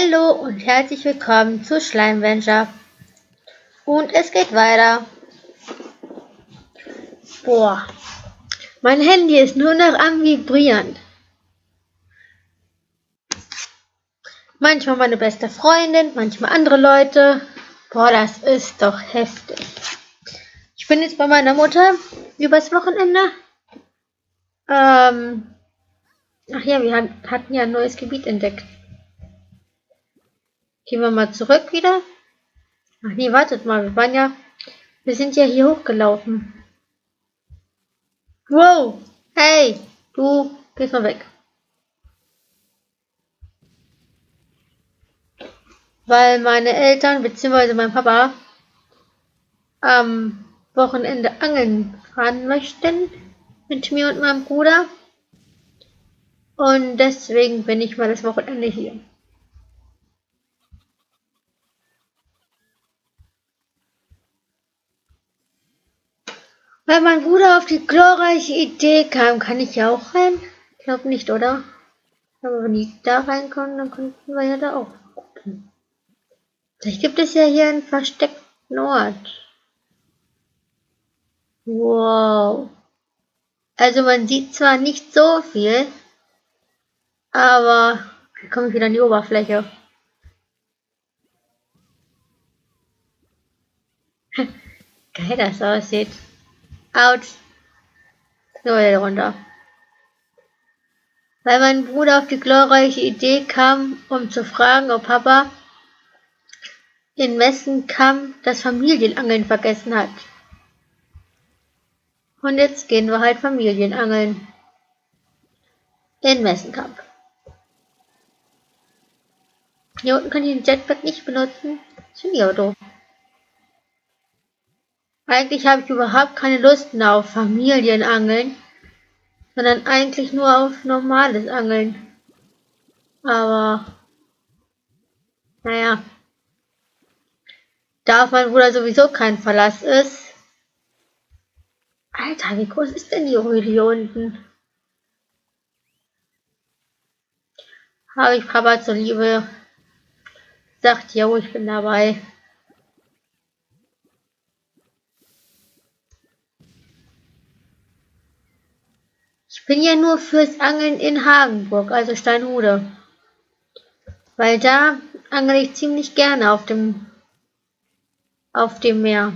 Hallo und herzlich willkommen zu SlimeRancher. Und es geht weiter. Boah, mein Handy ist nur noch am Vibrieren. Manchmal meine beste Freundin, manchmal andere Leute. Boah, das ist doch heftig. Ich bin jetzt bei meiner Mutter übers Wochenende. Ach ja, wir hatten ja ein neues Gebiet entdeckt. Gehen wir mal zurück wieder. Ach nee, wartet mal, wir sind ja hier hochgelaufen. Wow, hey, du, gehst mal weg. Weil meine Eltern bzw. mein Papa am Wochenende angeln fahren möchten mit mir und meinem Bruder. Und deswegen bin ich mal das Wochenende hier. Weil mein Bruder auf die glorreiche Idee kam, kann ich ja auch rein? Ich glaube nicht, oder? Aber wenn die da reinkommen, dann könnten wir ja da auch gucken. Vielleicht gibt es ja hier einen versteckten Ort. Wow. Also man sieht zwar nicht so viel, aber hier komme ich wieder an die Oberfläche. Geil das aussieht. Autsch. So, wieder runter. Weil mein Bruder auf die glorreiche Idee kam, um zu fragen, ob Papa in Messenkamp das Familienangeln vergessen hat. Und jetzt gehen wir halt Familienangeln. In Messenkamp. Hier unten kann ich den Jetpack nicht benutzen. Das finde ich aber doof. Eigentlich habe ich überhaupt keine Lust mehr auf Familienangeln, sondern eigentlich nur auf normales Angeln. Aber, naja, da auf mein Bruder sowieso kein Verlass ist. Alter, wie groß ist denn die Höhle hier unten? Habe ich Papa zuliebe gesagt, jo, ich bin dabei. Ich bin ja nur fürs Angeln in Hagenburg, also Steinhude. Weil da angel ich ziemlich gerne auf dem Meer.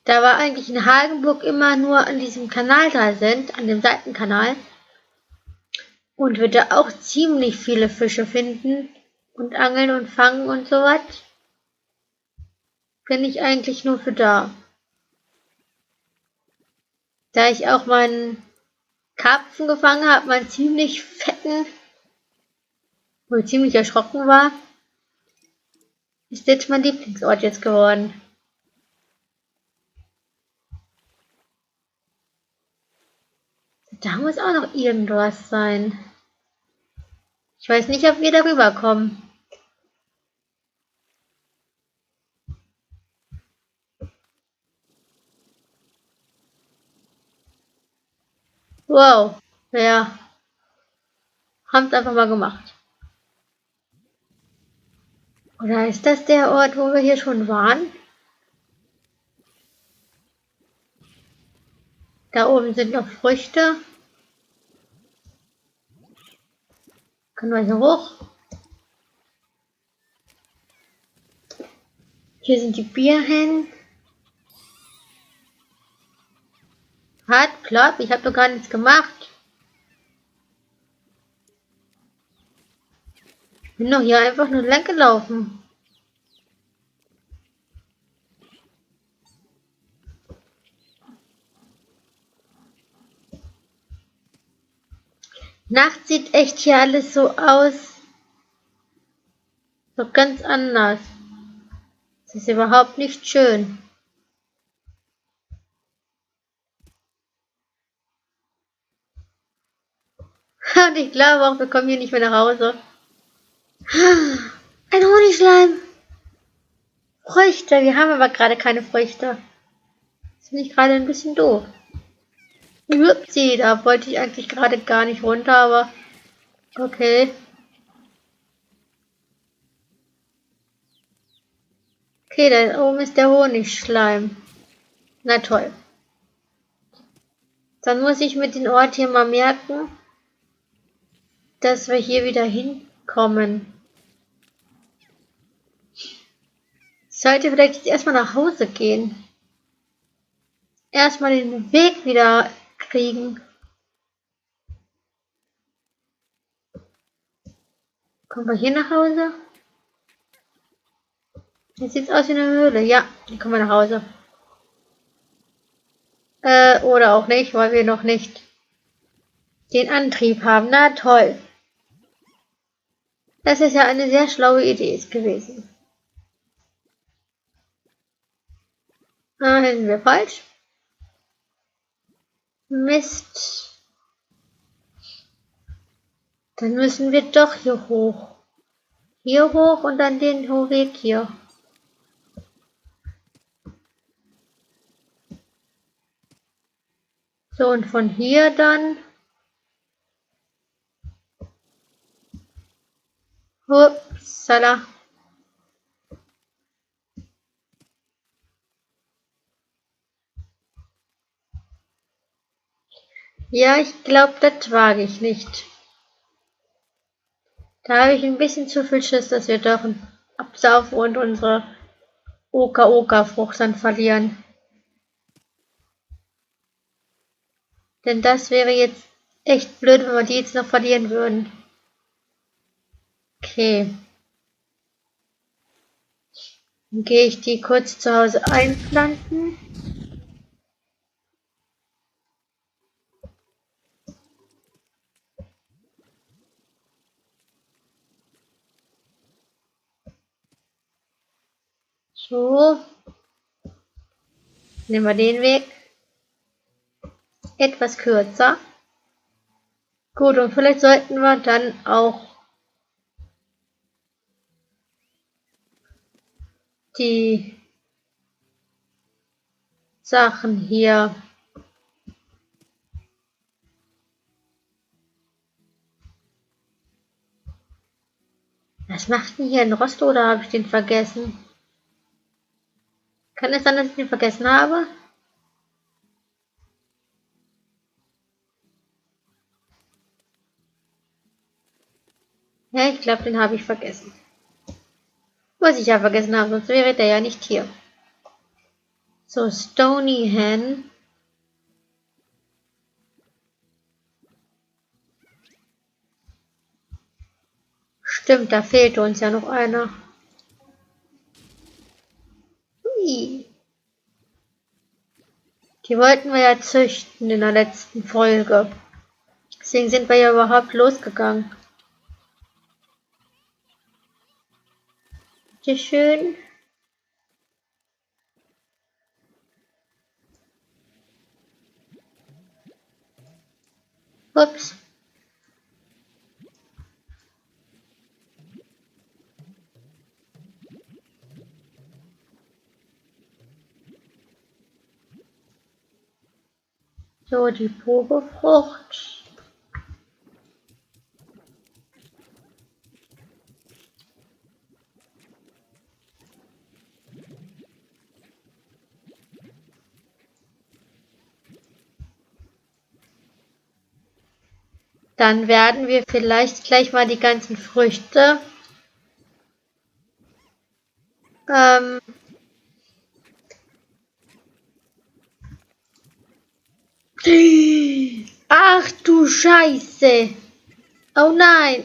Da wir eigentlich in Hagenburg immer nur an diesem Kanal da sind, an dem Seitenkanal, und wir da auch ziemlich viele Fische finden und angeln und fangen und so was, bin ich eigentlich nur für da. Da ich auch meinen Karpfen gefangen habe, meinen ziemlich fetten, wo ich ziemlich erschrocken war, ist jetzt mein Lieblingsort jetzt geworden. Da muss auch noch irgendwas sein. Ich weiß nicht, ob wir darüber kommen. Wow, ja. Haben's einfach mal gemacht. Oder ist das der Ort, wo wir hier schon waren? Da oben sind noch Früchte. Können wir hier hoch? Hier sind die Bierhennen. Hat, klappt, ich habe doch gar nichts gemacht. Ich bin doch hier einfach nur lang gelaufen. Nachts sieht echt hier alles so aus. So ganz anders. Es ist überhaupt nicht schön. Und ich glaube auch, wir kommen hier nicht mehr nach Hause. Ein Honigschleim. Früchte, wir haben aber gerade keine Früchte. Das finde ich gerade ein bisschen doof. Upsi, da wollte ich eigentlich gerade gar nicht runter, aber okay. Okay, da oben ist der Honigschleim. Na toll. Dann muss ich mit dem Ort hier mal merken, dass wir hier wieder hinkommen. Ich sollte vielleicht jetzt erstmal nach Hause gehen. Erstmal den Weg wieder kriegen. Kommen wir hier nach Hause? Jetzt sieht es aus wie eine Höhle. Ja, dann kommen wir nach Hause. Oder auch nicht, weil wir noch nicht den Antrieb haben. Na toll. Das ist ja eine sehr schlaue Idee gewesen. Ah, hier sind wir falsch. Mist. Dann müssen wir doch hier hoch. Hier hoch und dann den Weg hier. So, und von hier dann. Upsala. Ja, ich glaube, das wage ich nicht. Da habe ich ein bisschen zu viel Schiss, dass wir doch absaufen und unsere Oca Oca Frucht dann verlieren. Denn das wäre jetzt echt blöd, wenn wir die jetzt noch verlieren würden. Okay. Dann gehe ich die kurz zu Hause einpflanzen. So. Nehmen wir den Weg. Etwas kürzer. Gut, und vielleicht sollten wir dann auch die Sachen hier was macht denn hier ein Rost oder habe ich den vergessen? Kann es sein, dass ich den vergessen habe? Ja, ich glaube, den habe ich vergessen. Muss ich ja vergessen haben, sonst wäre der ja nicht hier. So, Stony Hen. Stimmt, da fehlt uns ja noch einer. Hui. Die wollten wir ja züchten in der letzten Folge. Deswegen sind wir ja überhaupt losgegangen. Bitte schön. Ups. So, die Probefrucht. Dann werden wir vielleicht gleich mal die ganzen Früchte ach du Scheiße. Oh nein.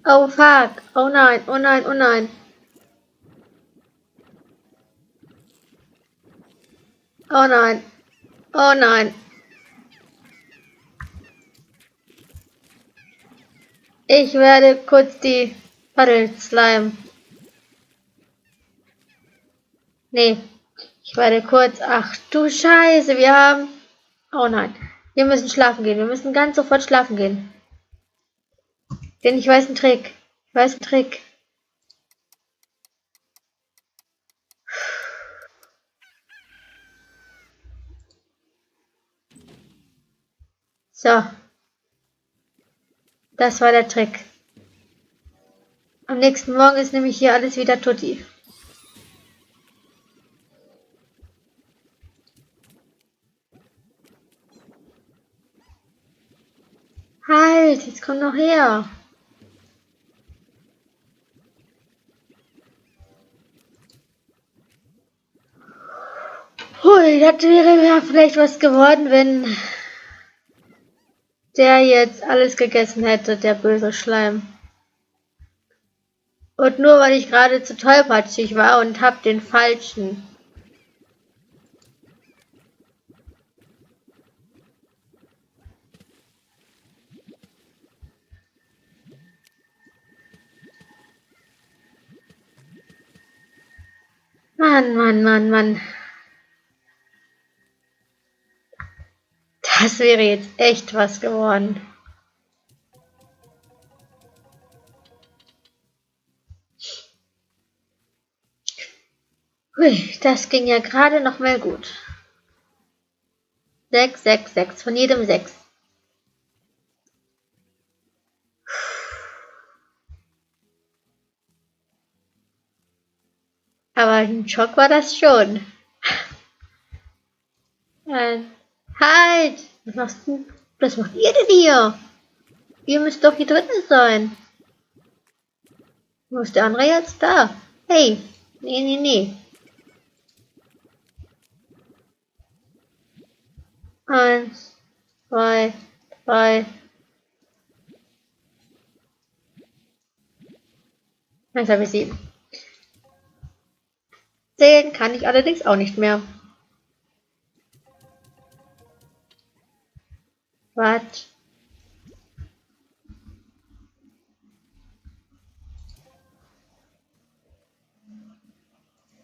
Oh fuck. Oh nein, oh nein, oh nein. Oh nein. Oh nein. Ich werde kurz die Slime. Nee. Ich werde kurz. Ach du Scheiße, wir haben. Oh nein. Wir müssen schlafen gehen. Wir müssen ganz sofort schlafen gehen. Denn ich weiß einen Trick. Ich weiß einen Trick. So, das war der Trick. Am nächsten Morgen ist nämlich hier alles wieder tutti. Halt, jetzt komm noch her. Hui, das wäre ja vielleicht was geworden, wenn der jetzt alles gegessen hätte, der böse Schleim. Und nur weil ich gerade zu tollpatschig war und hab den falschen. Mann, Mann, Mann, Mann. Das wäre jetzt echt was geworden. Hui, das ging ja gerade noch mal gut. 6, 6, 6, von jedem 6. Aber ein Schock war das schon. Halt! Was macht ihr denn hier? Ihr müsst doch hier drinnen sein. Wo ist der andere jetzt? Da. Hey. Nee, nee, nee. 1, 2, 3. Jetzt habe ich 7. Zählen kann ich allerdings auch nicht mehr. Was?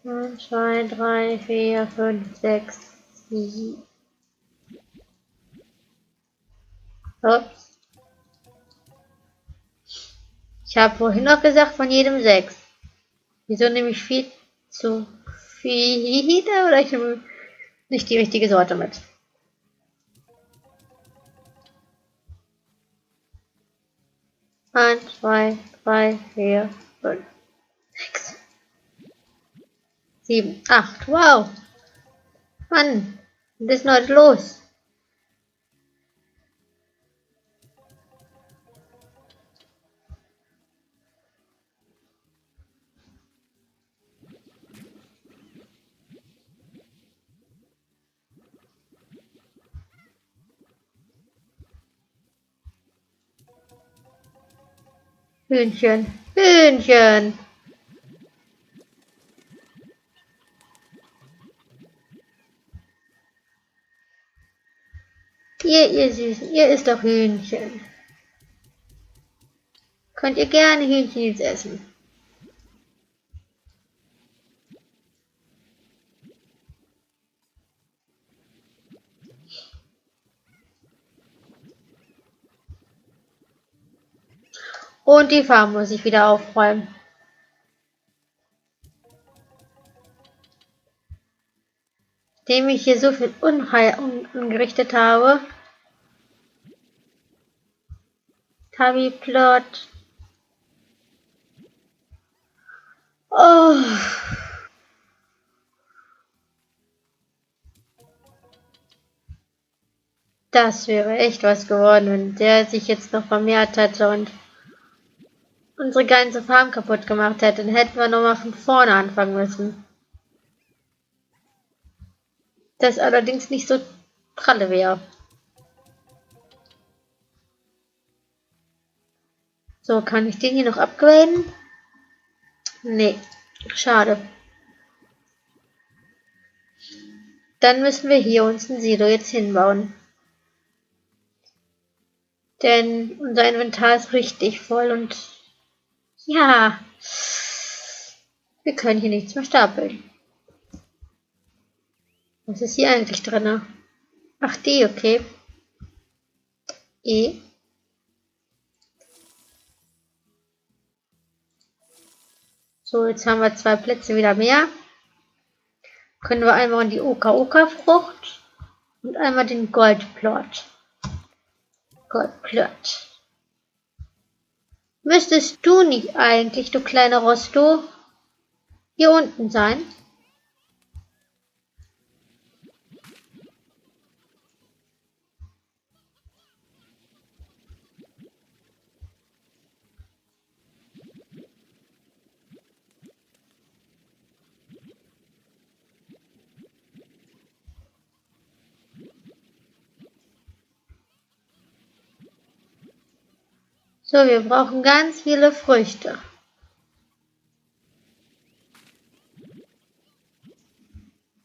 1, 2, 3, 4, 5, 6, 7. Ups. Ich habe vorhin noch gesagt, von jedem 6. Wieso nehme ich viel zu viele oder ich nehme nicht die richtige Sorte mit? Eins, 2, 3, 4, 5, 6, 7, 8. Wow. Mann, was ist denn heute los? Hühnchen, Hühnchen. Ihr Süßen, ihr isst doch Hühnchen. Könnt ihr gerne Hühnchen jetzt essen. Und die Farm muss ich wieder aufräumen. Dem ich hier so viel Unheil angerichtet habe. Gold Plort. Oh. Das wäre echt was geworden, wenn der sich jetzt noch vermehrt hätte und unsere ganze Farm kaputt gemacht hätte. Dann hätten wir nochmal von vorne anfangen müssen. Das allerdings nicht so pralle wäre. So, kann ich den hier noch upgraden? Nee, schade. Dann müssen wir hier uns ein Silo jetzt hinbauen. Denn unser Inventar ist richtig voll und ja, wir können hier nichts mehr stapeln. Was ist hier eigentlich drin? Ach, die, okay. E. So, jetzt haben wir 2 Plätze wieder mehr. Können wir einmal in die Oca Oca Frucht und einmal den Gold Plort. Gold Plort. Müsstest du nicht eigentlich, du kleiner Rosto, hier unten sein? So, wir brauchen ganz viele Früchte.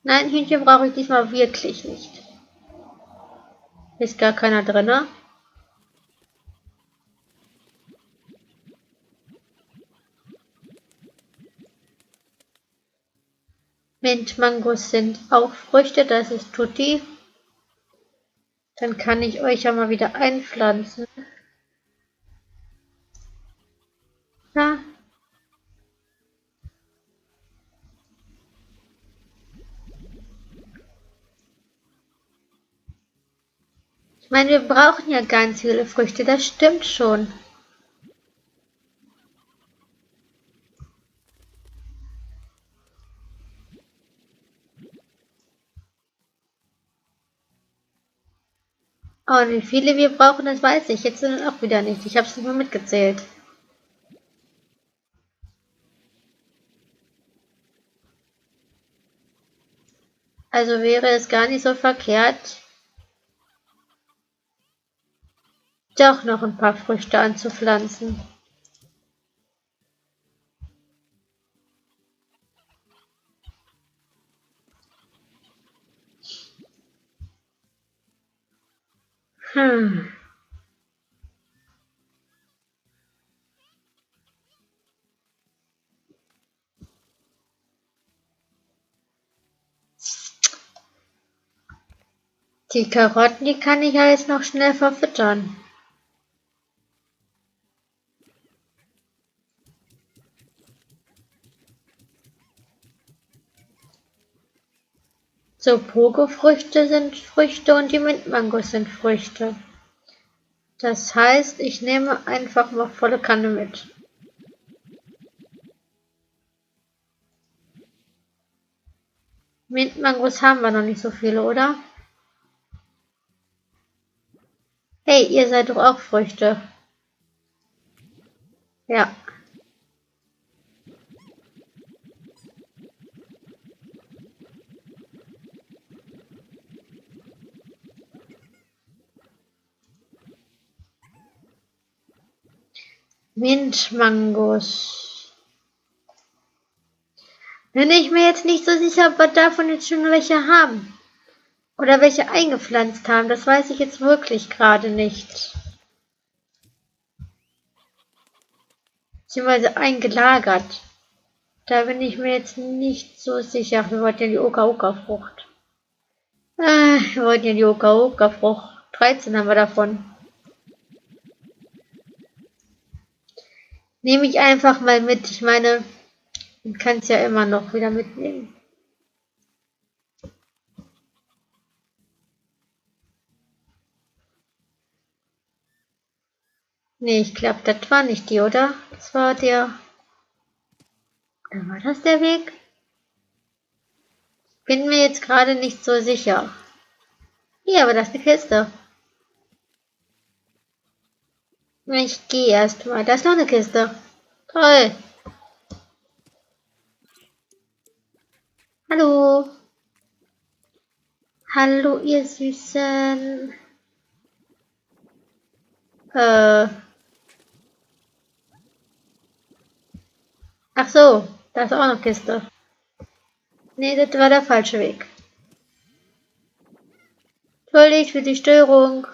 Nein, Hühnchen brauche ich diesmal wirklich nicht. Ist gar keiner drin. Mintmangos sind auch Früchte, das ist Tutti. Dann kann ich euch ja mal wieder einpflanzen. Ja. Ich meine, wir brauchen ja ganz viele Früchte, das stimmt schon. Und wie viele wir brauchen, das weiß ich jetzt auch wieder nicht. Ich habe es nicht mal mitgezählt. Also wäre es gar nicht so verkehrt, doch noch ein paar Früchte anzupflanzen. Die Karotten, die kann ich ja jetzt noch schnell verfüttern. So, Pogo-Früchte sind Früchte und die Mintmangos sind Früchte. Das heißt, ich nehme einfach mal volle Kanne mit. Mintmangos haben wir noch nicht so viele, oder? Hey, ihr seid doch auch Früchte. Ja. Mintmangos. Bin ich mir jetzt nicht so sicher, ob wir davon jetzt schon welche haben. Oder welche eingepflanzt haben. Das weiß ich jetzt wirklich gerade nicht. Beziehungsweise eingelagert. Da bin ich mir jetzt nicht so sicher. Wir wollten ja die Oca Oca Frucht. Wir wollten ja die Oca Oca Frucht. 13 haben wir davon. Nehme ich einfach mal mit. Ich meine, man kann es ja immer noch wieder mitnehmen. Nee, ich glaube, das war nicht die, oder? Das war der... Oder war das der Weg? Bin mir jetzt gerade nicht so sicher. Hier, aber das ist eine Kiste. Ich gehe erstmal. Da ist noch eine Kiste. Toll. Hallo. Hallo, ihr Süßen. Ach so, da ist auch eine Kiste. Nee, das war der falsche Weg. Entschuldigt für die Störung.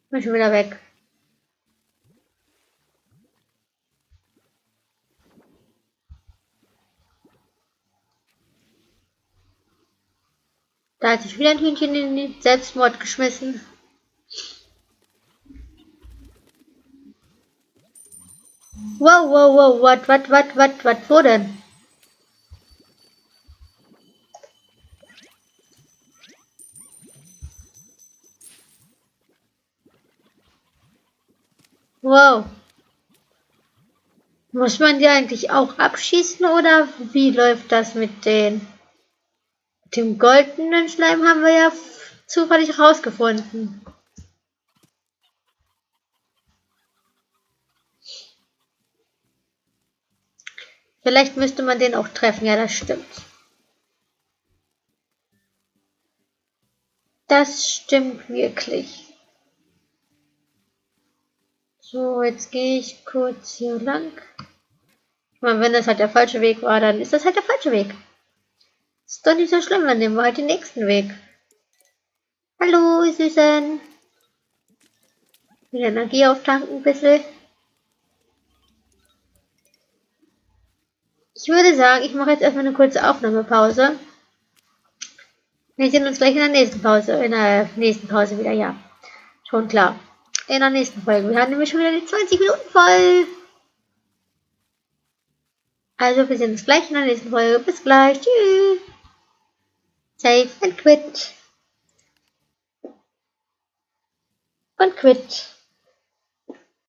Bin schon wieder weg. Da hat sich wieder ein Hühnchen in den Selbstmord geschmissen. Wow, wow, wow, was, wo denn? Wow. Muss man die eigentlich auch abschießen oder wie läuft das mit den? Mit dem goldenen Schleim haben wir ja zufällig rausgefunden. Vielleicht müsste man den auch treffen, ja, das stimmt. Das stimmt wirklich. So, jetzt gehe ich kurz hier lang. Ich meine, wenn das halt der falsche Weg war, dann ist das halt der falsche Weg. Ist doch nicht so schlimm, dann nehmen wir halt den nächsten Weg. Hallo, ihr Süßen. Wieder Energie auftanken ein bisschen. Ich würde sagen, ich mache jetzt erstmal eine kurze Aufnahmepause. Wir sehen uns gleich in der nächsten Pause wieder, ja. Schon klar. In der nächsten Folge. Wir haben nämlich schon wieder die 20 Minuten voll. Also, wir sehen uns gleich in der nächsten Folge. Bis gleich. Tschüss. Save and quit. Und quit.